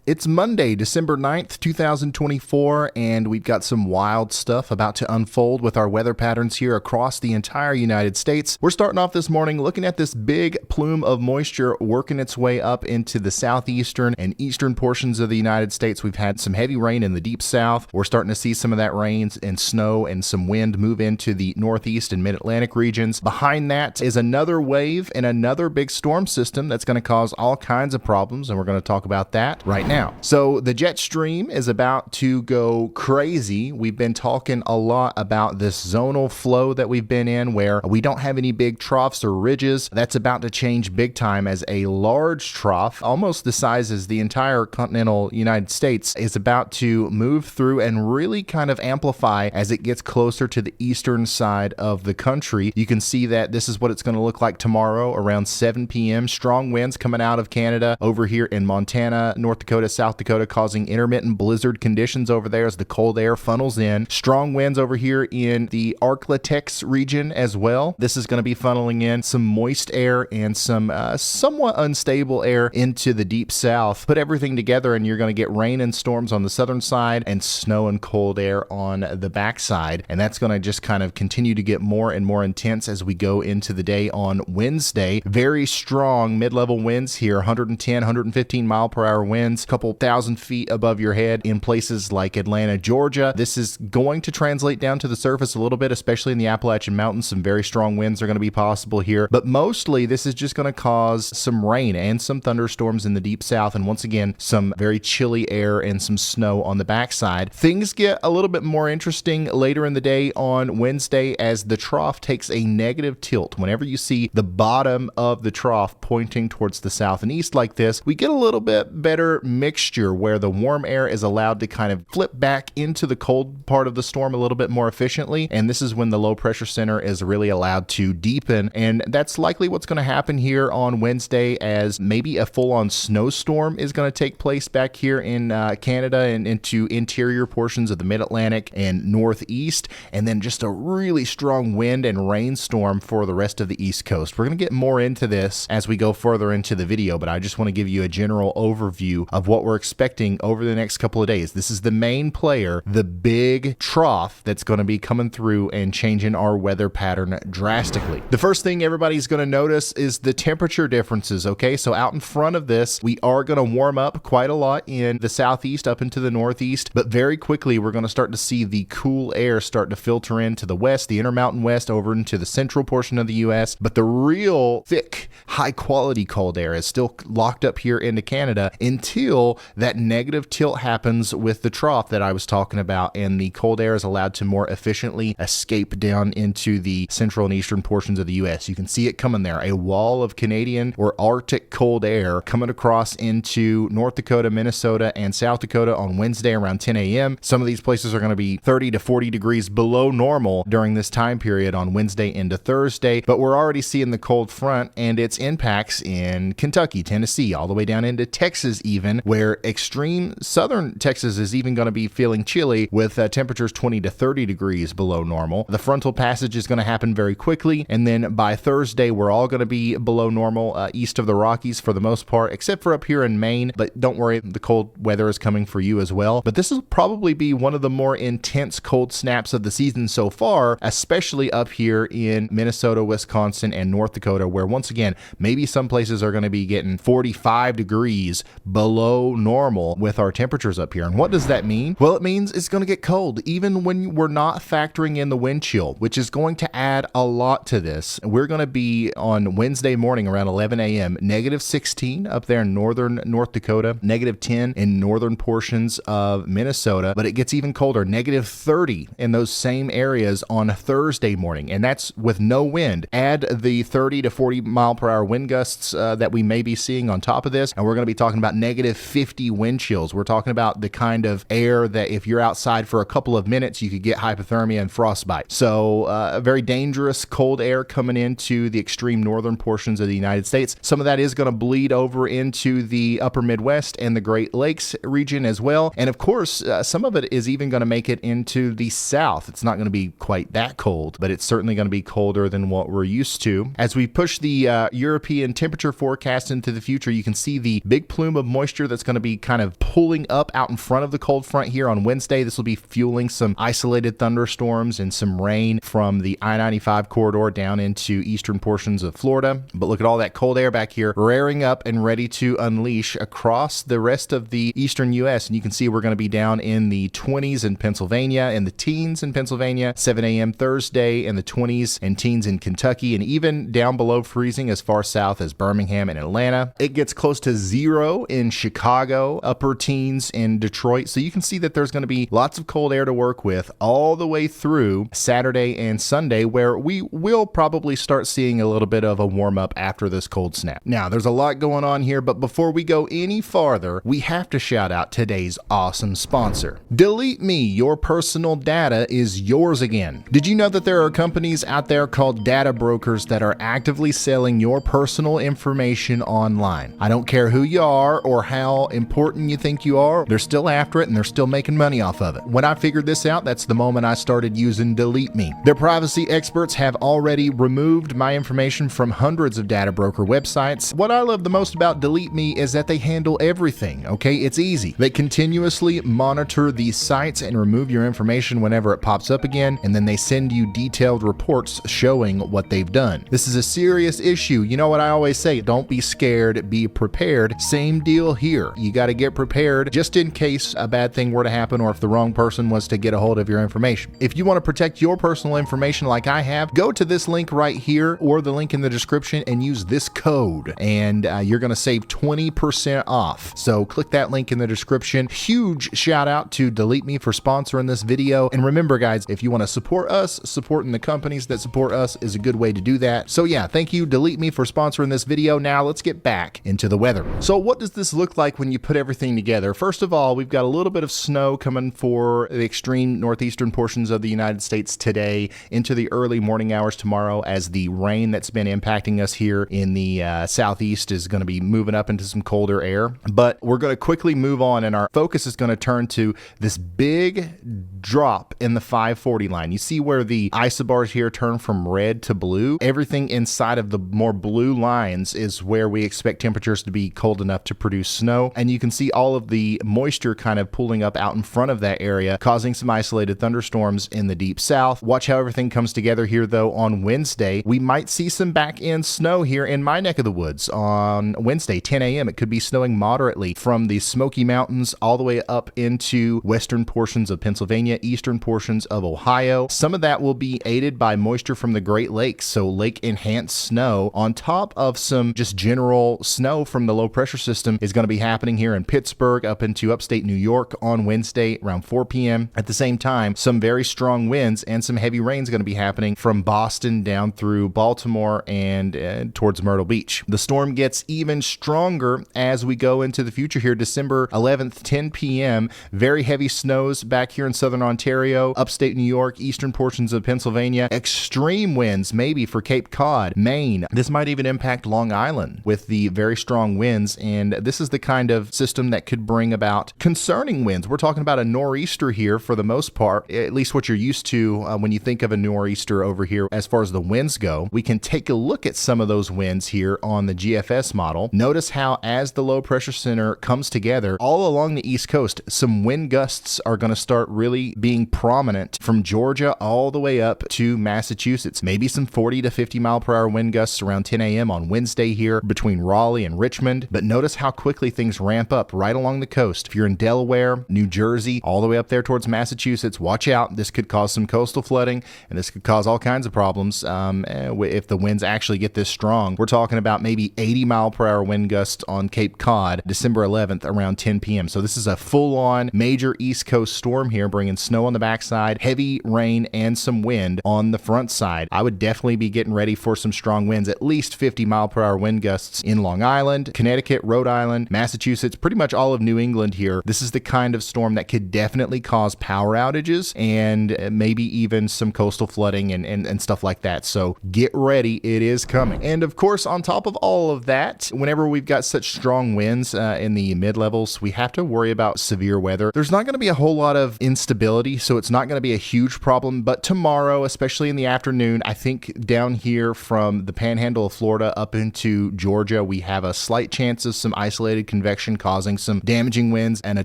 It's Monday, December 9th, 2024, and we've got some wild stuff about to unfold with our weather patterns here across the entire United States. We're starting off this morning looking at this big plume of moisture working its way up into the southeastern and eastern portions of the United States. We've had some heavy rain in the deep south. We're starting to see some of that rain and snow and some wind move into the northeast and mid-Atlantic regions. Behind that is another wave and another big storm system that's going to cause all kinds of problems, and we're going to talk about that right now. So the jet stream is about to go crazy. We've been talking a lot about this zonal flow that we've been in where we don't have any big troughs or ridges. That's about to change big time as a large trough, almost the size as the entire continental United States, is about to move through and really kind of amplify as it gets closer to the eastern side of the country. You can see that this is what it's going to look like tomorrow around 7 p.m. Strong winds coming out of Canada over here in Montana, North Dakota, South Dakota, causing intermittent blizzard conditions over there as the cold air funnels in. Strong winds over here in the Arklatex region as well. This is going to be funneling in some moist air and some somewhat unstable air into the deep south. Put everything together and you're going to get rain and storms on the southern side and snow and cold air on the backside. And that's going to just kind of continue to get more and more intense as we go into the day on Wednesday. Very strong mid-level winds here, 110, 115 mile per hour winds, couple thousand feet above your head in places like Atlanta, Georgia. This is going to translate down to the surface a little bit, especially in the Appalachian Mountains. Some very strong winds are going to be possible here, but mostly this is just going to cause some rain and some thunderstorms in the deep south, and once again some very chilly air and some snow on the backside. Things get a little bit more interesting later in the day on Wednesday as the trough takes a negative tilt. Whenever you see the bottom of the trough pointing towards the south and east like this, we get a little bit better mixture where the warm air is allowed to kind of flip back into the cold part of the storm a little bit more efficiently, and this is when the low pressure center is really allowed to deepen, and that's likely what's going to happen here on Wednesday as maybe a full-on snowstorm is going to take place back here in Canada and into interior portions of the mid-Atlantic and northeast, and then just a really strong wind and rainstorm for the rest of the East Coast. We're going to get more into this as we go further into the video, but I just want to give you a general overview of what we're expecting over the next couple of days. This is the main player, the big trough that's going to be coming through and changing our weather pattern drastically. The first thing everybody's going to notice is the temperature differences, okay? So out in front of this, we are going to warm up quite a lot in the southeast up into the northeast, but very quickly we're going to start to see the cool air start to filter into the west, the Intermountain West, over into the central portion of the U.S., but the real thick, high-quality cold air is still locked up here into Canada until that negative tilt happens with the trough that I was talking about, and the cold air is allowed to more efficiently escape down into the central and eastern portions of the U.S. You can see it coming there, a wall of Canadian or Arctic cold air coming across into North Dakota, Minnesota, and South Dakota on Wednesday around 10 a.m. Some of these places are going to be 30 to 40 degrees below normal during this time period on Wednesday into Thursday, but we're already seeing the cold front and its impacts in Kentucky, Tennessee, all the way down into Texas even, where extreme southern Texas is even going to be feeling chilly with temperatures 20 to 30 degrees below normal. The frontal passage is going to happen very quickly, and then by Thursday we're all going to be below normal east of the Rockies for the most part, except for up here in Maine, but don't worry, the cold weather is coming for you as well. But this will probably be one of the more intense cold snaps of the season so far, especially up here in Minnesota, Wisconsin, and North Dakota, where once again, maybe some places are going to be getting 45 degrees below normal with our temperatures up here. And what does that mean? Well, it means it's going to get cold even when we're not factoring in the wind chill, which is going to add a lot to this. We're going to be on Wednesday morning around 11 a.m. negative 16 up there in northern North Dakota, negative 10 in northern portions of Minnesota, but it gets even colder, negative 30 in those same areas on Thursday morning, and that's with no wind. Add the 30 to 40 mile per hour wind gusts that we may be seeing on top of this, and we're going to be talking about negative 50 wind chills. We're talking about the kind of air that if you're outside for a couple of minutes, you could get hypothermia and frostbite. So a very dangerous cold air coming into the extreme northern portions of the United States. Some of that is going to bleed over into the upper Midwest and the Great Lakes region as well. And of course, some of it is even going to make it into the south. It's not going to be quite that cold, but it's certainly going to be colder than what we're used to. As we push the European temperature forecast into the future, you can see the big plume of moisture that's that's going to be kind of pulling up out in front of the cold front here on Wednesday. This will be fueling some isolated thunderstorms and some rain from the I-95 corridor down into eastern portions of Florida. But look at all that cold air back here raring up and ready to unleash across the rest of the eastern U.S. And you can see we're going to be down in the 20s in Pennsylvania, in the teens in Pennsylvania, 7 a.m. Thursday, in the 20s and teens in Kentucky, and even down below freezing as far south as Birmingham and Atlanta. It gets close to 0 in Chicago, upper teens in Detroit. So you can see that there's going to be lots of cold air to work with all the way through Saturday and Sunday, where we will probably start seeing a little bit of a warm up after this cold snap. Now, there's a lot going on here, but before we go any farther, we have to shout out today's awesome sponsor. Delete Me, your personal data is yours again. Did you know that there are companies out there called data brokers that are actively selling your personal information online? I don't care who you are or how important you think you are, they're still after it and they're still making money off of it. When I figured this out, that's the moment I started using Delete Me. Their privacy experts have already removed my information from hundreds of data broker websites. What I love the most about Delete Me is that they handle everything, okay? It's easy. They continuously monitor these sites and remove your information whenever it pops up again, and then they send you detailed reports showing what they've done. This is a serious issue. You know what I always say, don't be scared, be prepared. Same deal here. You got to get prepared just in case a bad thing were to happen or if the wrong person was to get a hold of your information. If you want to protect your personal information like I have, go to this link right here or the link in the description and use this code, and you're going to save 20% off. So click that link in the description. Huge shout out to Delete Me for sponsoring this video. And remember guys, if you want to support us, supporting the companies that support us is a good way to do that. So yeah, thank you Delete Me for sponsoring this video. Now let's get back into the weather. So what does this look like when you put everything together? First of all, we've got a little bit of snow coming for the extreme northeastern portions of the United States today into the early morning hours tomorrow, as the rain that's been impacting us here in the southeast is going to be moving up into some colder air. But we're going to quickly move on, and our focus is going to turn to this big drop in the 540 line. You see where the isobars here turn from red to blue? Everything inside of the more blue lines is where we expect temperatures to be cold enough to produce snow. And you can see all of the moisture kind of pulling up out in front of that area, causing some isolated thunderstorms in the deep south. Watch how everything comes together here though on Wednesday. We might see some back end snow here in my neck of the woods on Wednesday, 10 a.m. It could be snowing moderately from the Smoky Mountains all the way up into western portions of Pennsylvania, eastern portions of Ohio. Some of that will be aided by moisture from the Great Lakes, so lake enhanced snow on top of some just general snow from the low pressure system is going to be happening here in Pittsburgh up into upstate New York on Wednesday around 4 p.m. At the same time, some very strong winds and some heavy rain is going to be happening from Boston down through Baltimore and towards Myrtle Beach. The storm gets even stronger as we go into the future here. December 11th, 10 p.m. Very heavy snows back here in southern Ontario, upstate New York, eastern portions of Pennsylvania. Extreme winds maybe for Cape Cod, Maine. This might even impact Long Island with the very strong winds, and this is the kind of system that could bring about concerning winds. We're talking about a nor'easter here for the most part, at least what you're used to when you think of a nor'easter over here as far as the winds go. We can take a look at some of those winds here on the GFS model. Notice how as the low pressure center comes together all along the East Coast, some wind gusts are going to start really being prominent from Georgia all the way up to Massachusetts. Maybe some 40 to 50 mile per hour wind gusts around 10 a.m. on Wednesday here between Raleigh and Richmond. But notice how quickly things ramp up right along the coast. If you're in Delaware, New Jersey, all the way up there towards Massachusetts, watch out. This could cause some coastal flooding, and this could cause all kinds of problems if the winds actually get this strong. We're talking about maybe 80 mile per hour wind gusts on Cape Cod December 11th around 10 p.m. So this is a full-on major East Coast storm here, bringing snow on the backside, heavy rain, and some wind on the front side. I would definitely be getting ready for some strong winds, at least 50 mile per hour wind gusts in Long Island, Connecticut, Rhode Island, Massachusetts, pretty much all of New England here. This is the kind of storm that could definitely cause power outages and maybe even some coastal flooding and stuff like that. So get ready, it is coming. And of course, on top of all of that, whenever we've got such strong winds in the mid-levels, we have to worry about severe weather. There's not going to be a whole lot of instability, so it's not going to be a huge problem. But tomorrow, especially in the afternoon, I think down here from the panhandle of Florida up into Georgia, we have a slight chance of some isolated convective convection causing some damaging winds and a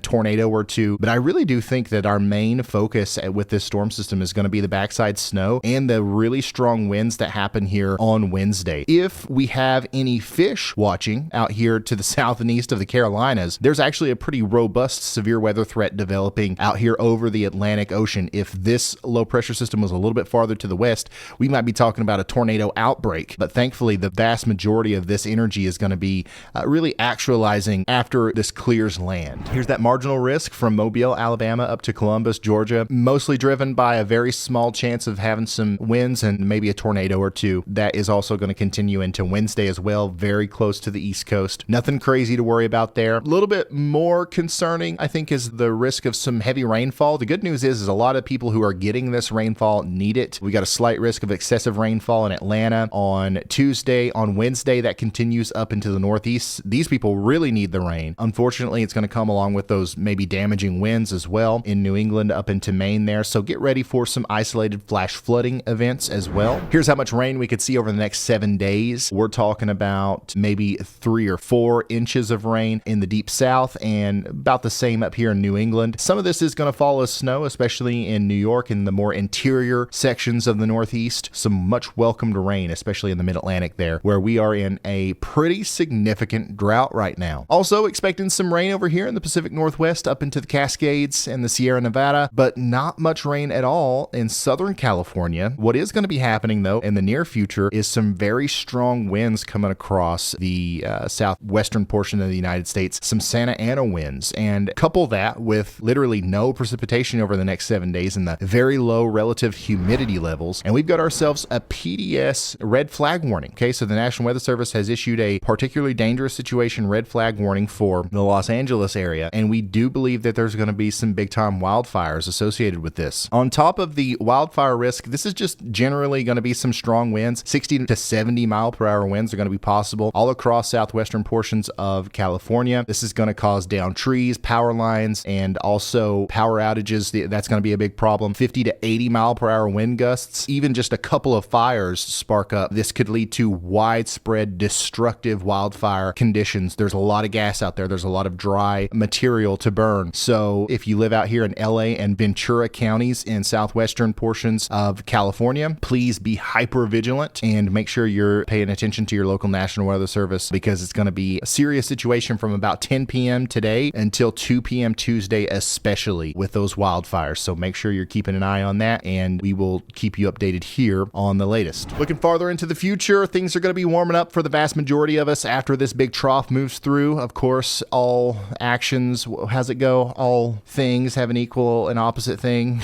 tornado or two. But I really do think that our main focus with this storm system is going to be the backside snow and the really strong winds that happen here on Wednesday. If we have any fish watching out here to the south and east of the Carolinas, there's actually a pretty robust severe weather threat developing out here over the Atlantic Ocean. If this low pressure system was a little bit farther to the west, we might be talking about a tornado outbreak. But thankfully, the vast majority of this energy is going to be really actualizing after this clears land. Here's that marginal risk from Mobile, Alabama up to Columbus, Georgia, mostly driven by a very small chance of having some winds and maybe a tornado or two. That is also going to continue into Wednesday as well, very close to the East Coast. Nothing crazy to worry about there. A little bit more concerning, I think, is the risk of some heavy rainfall. The good news is a lot of people who are getting this rainfall need it. We got a slight risk of excessive rainfall in Atlanta on Tuesday. On Wednesday, that continues up into the Northeast. These people really need the rain. Unfortunately, it's going to come along with those maybe damaging winds as well in New England up into Maine there. So get ready for some isolated flash flooding events as well. Here's how much rain we could see over the next 7 days. We're talking about maybe 3 or 4 inches of rain in the deep south and about the same up here in New England. Some of this is going to fall as snow, especially in New York and the more interior sections of the Northeast. Some much welcomed rain, especially in the mid-Atlantic there, where we are in a pretty significant drought right now. Also expecting some rain over here in the Pacific Northwest up into the Cascades and the Sierra Nevada, but not much rain at all in Southern California. What is going to be happening though in the near future is some very strong winds coming across the southwestern portion of the United States, some Santa Ana winds, and couple that with literally no precipitation over the next 7 days and the very low relative humidity levels, and we've got ourselves a PDS red flag warning. Okay, so the National Weather Service has issued a particularly dangerous situation red flag warning for the Los Angeles area, and we do believe that there's going to be some big time wildfires associated with this. On top of the wildfire risk, this is just generally going to be some strong winds. 60 to 70 mile per hour winds are going to be possible all across southwestern portions of California. This is going to cause down trees, power lines, and also power outages. That's going to be a big problem. 50 to 80 mile per hour wind gusts, even just a couple of fires spark up. This could lead to widespread destructive wildfire conditions. There's a lot of gas out there. There's a lot of dry material to burn. So if you live out here in LA and Ventura counties in southwestern portions of California, please be hyper vigilant and make sure you're paying attention to your local National Weather Service, because it's going to be a serious situation from about 10 p.m. today until 2 p.m. Tuesday, especially with those wildfires. So make sure you're keeping an eye on that, and we will keep you updated here on the latest. Looking farther into the future, things are going to be warming up for the vast majority of us after this big trough moves through. Of course, all actions, how's it go? All things have an equal and opposite thing.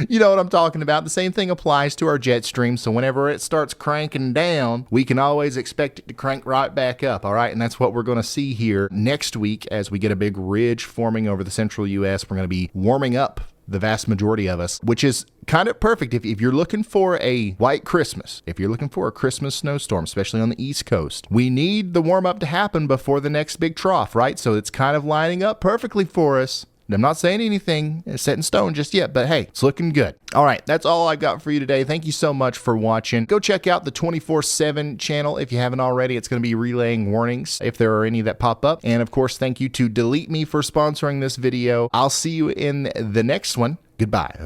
You know what I'm talking about. The same thing applies to our jet stream. So whenever it starts cranking down, we can always expect it to crank right back up. All right. And that's what we're going to see here next week as we get a big ridge forming over the central U.S. We're going to be warming up, the vast majority of us, which is kind of perfect if you're looking for a white Christmas, if you're looking for a Christmas snowstorm, especially on the East Coast. We need the warm up to happen before the next big trough, right? So it's kind of lining up perfectly for us. I'm not saying anything set in stone just yet, but hey, it's looking good. All right, that's all I've got for you today. Thank you so much for watching. Go check out the 24/7 channel if you haven't already. It's going to be relaying warnings if there are any that pop up. And of course, thank you to Delete Me for sponsoring this video. I'll see you in the next one. Goodbye.